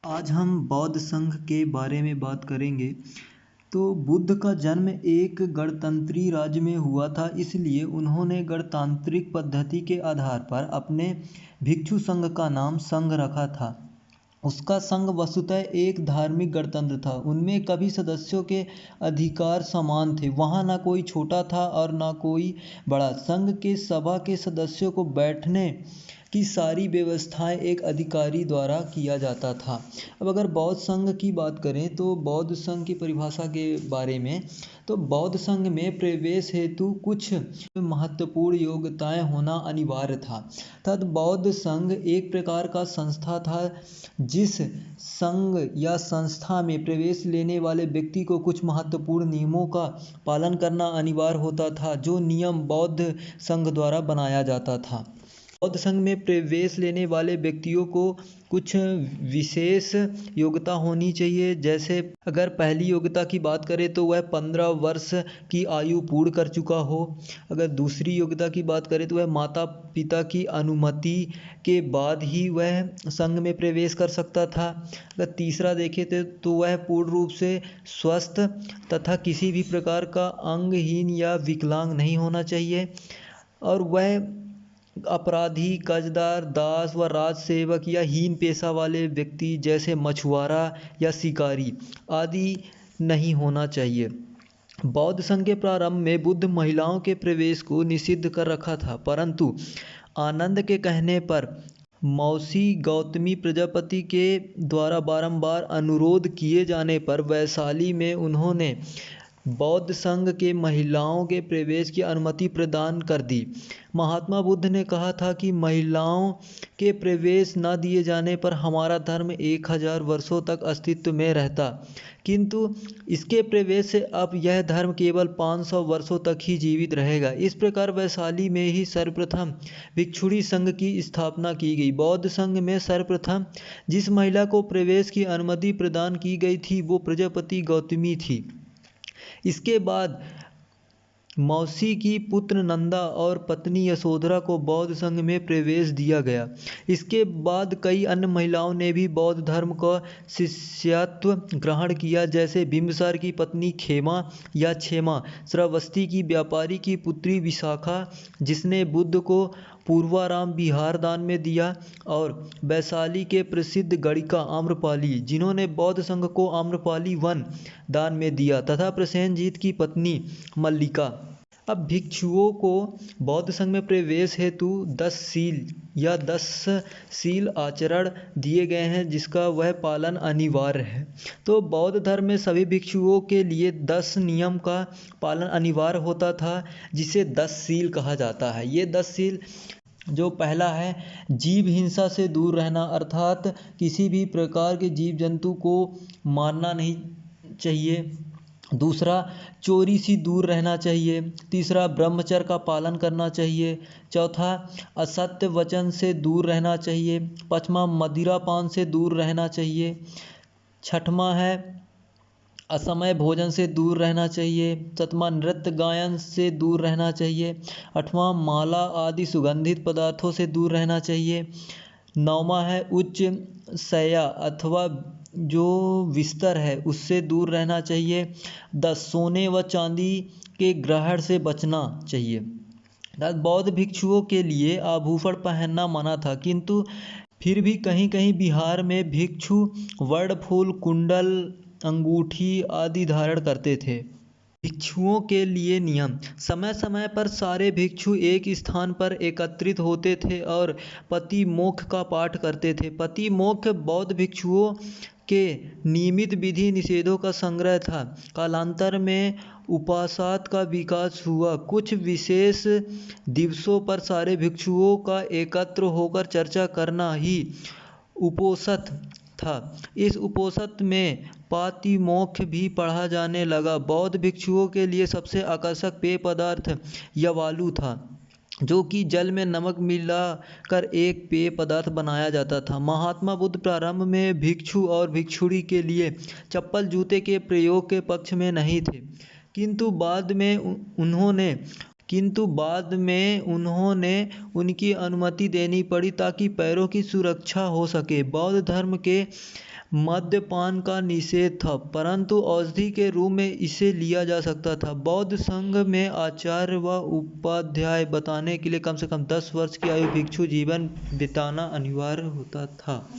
आज हम बौद्ध संघ के बारे में बात करेंगे। तो बुद्ध का जन्म एक गणतंत्री राज्य में हुआ था, इसलिए उन्होंने गणतांत्रिक पद्धति के आधार पर अपने भिक्षु संघ का नाम संघ रखा था। उसका संघ वस्तुतः एक धार्मिक गणतंत्र था। उनमें कभी सदस्यों के अधिकार समान थे, वहाँ ना कोई छोटा था और ना कोई बड़ा। संघ के सभा के सदस्यों को बैठने की सारी व्यवस्थाएं एक अधिकारी द्वारा किया जाता था। अब अगर बौद्ध संघ की बात करें तो बौद्ध संघ की परिभाषा के बारे में, तो बौद्ध संघ में प्रवेश हेतु कुछ महत्वपूर्ण योग्यताएं होना अनिवार्य था। तद बौद्ध संघ एक प्रकार का संस्था था। जिस संघ या संस्था में प्रवेश लेने वाले व्यक्ति को कुछ महत्वपूर्ण नियमों का पालन करना अनिवार्य होता था, जो नियम बौद्ध संघ द्वारा बनाया जाता था। बौद्ध संघ में प्रवेश लेने वाले व्यक्तियों को कुछ विशेष योग्यता होनी चाहिए। जैसे अगर पहली योग्यता की बात करें तो वह 15 वर्ष की आयु पूर्ण कर चुका हो। अगर दूसरी योग्यता की बात करें तो वह माता पिता की अनुमति के बाद ही वह संघ में प्रवेश कर सकता था। अगर तीसरा देखें तो वह पूर्ण रूप से स्वस्थ तथा किसी भी प्रकार का अंगहीन या विकलांग नहीं होना चाहिए। और वह अपराधी, कर्जदार, दास व राज सेवक या हीन पेशा वाले व्यक्ति जैसे मछुआरा या शिकारी आदि नहीं होना चाहिए। बौद्ध संघ के प्रारंभ में बुद्ध महिलाओं के प्रवेश को निषिद्ध कर रखा था, परंतु आनंद के कहने पर मौसी गौतमी प्रजापति के द्वारा बारंबार अनुरोध किए जाने पर वैशाली में उन्होंने बौद्ध संघ के महिलाओं के प्रवेश की अनुमति प्रदान कर दी। महात्मा बुद्ध ने कहा था कि महिलाओं के प्रवेश न दिए जाने पर हमारा धर्म 1000 वर्षों तक अस्तित्व में रहता, किंतु इसके प्रवेश से अब यह धर्म केवल 500 वर्षों तक ही जीवित रहेगा। इस प्रकार वैशाली में ही सर्वप्रथम भिक्षुणी संघ की स्थापना की गई। बौद्ध संघ में सर्वप्रथम जिस महिला को प्रवेश की अनुमति प्रदान की गई थी वो प्रजापति गौतमी थी। इसके बाद मौसी की पुत्र नंदा और पत्नी यशोधरा को बौद्ध संघ में प्रवेश दिया गया। इसके बाद कई अन्य महिलाओं ने भी बौद्ध धर्म का शिष्यत्व ग्रहण किया, जैसे बिंबिसार की पत्नी खेमा या क्षेमा, श्रावस्ती की व्यापारी की पुत्री विशाखा जिसने बुद्ध को पूर्वाराम बिहार दान में दिया, और वैशाली के प्रसिद्ध गणिका आम्रपाली जिन्होंने बौद्ध संघ को आम्रपाली वन दान में दिया, तथा प्रसेनजीत की पत्नी मल्लिका। अब भिक्षुओं को बौद्ध संघ में प्रवेश हेतु 10 शील या 10 शील आचरण दिए गए हैं, जिसका वह पालन अनिवार्य है। तो बौद्ध धर्म में सभी भिक्षुओं के लिए 10 नियम का पालन अनिवार्य होता था, जिसे 10 शील कहा जाता है। ये 10 शील, जो पहला है जीव हिंसा से दूर रहना, अर्थात किसी भी प्रकार के जीव जंतु को मारना नहीं चाहिए। दूसरा, चोरी से दूर रहना चाहिए। तीसरा, ब्रह्मचर्य का पालन करना चाहिए। चौथा, असत्य वचन से दूर रहना चाहिए। पांचवा, मदिरापान से दूर रहना चाहिए। छठवां है असमय भोजन से दूर रहना चाहिए। सातवां, नृत्य गायन से दूर रहना चाहिए। आठवां, माला आदि सुगंधित पदार्थों से दूर रहना चाहिए। नौवां है उच्च शैया अथवा जो बिस्तर है उससे दूर रहना चाहिए। 10, सोने व चांदी के ग्रहण से बचना चाहिए। बौद्ध भिक्षुओं के लिए आभूषण पहनना मना था, किंतु फिर भी कहीं कहीं बिहार में भिक्षु वर्णफूल, कुंडल, अंगूठी आदि धारण करते थे। भिक्षुओं के लिए नियम। समय समय पर सारे भिक्षु एक स्थान पर एकत्रित होते थे और पतिमोक्ष का पाठ करते थे। पतिमोक्ष बौद्ध भिक्षुओं के नियमित विधि निषेधों का संग्रह था। कालांतर में उपासना का विकास हुआ। कुछ विशेष दिवसों पर सारे भिक्षुओं का एकत्र होकर चर्चा करना ही उपोषण था। इस उपोषण में पातिमोक्ष भी पढ़ा जाने लगा। बौद्ध भिक्षुओं के लिए सबसे आकर्षक पेय पदार्थ यवालू था, जो कि जल में नमक मिलाकर एक पेय पदार्थ बनाया जाता था। महात्मा बुद्ध प्रारंभ में भिक्षु और भिक्षुणी के लिए चप्पल जूते के प्रयोग के पक्ष में नहीं थे, किंतु बाद में उन्होंने उनकी अनुमति देनी पड़ी ताकि पैरों की सुरक्षा हो सके। बौद्ध धर्म के मद्यपान का निषेध था, परंतु औषधि के रूप में इसे लिया जा सकता था। बौद्ध संघ में आचार्य व उपाध्याय बताने के लिए कम से कम 10 वर्ष की आयु भिक्षु जीवन बिताना अनिवार्य होता था।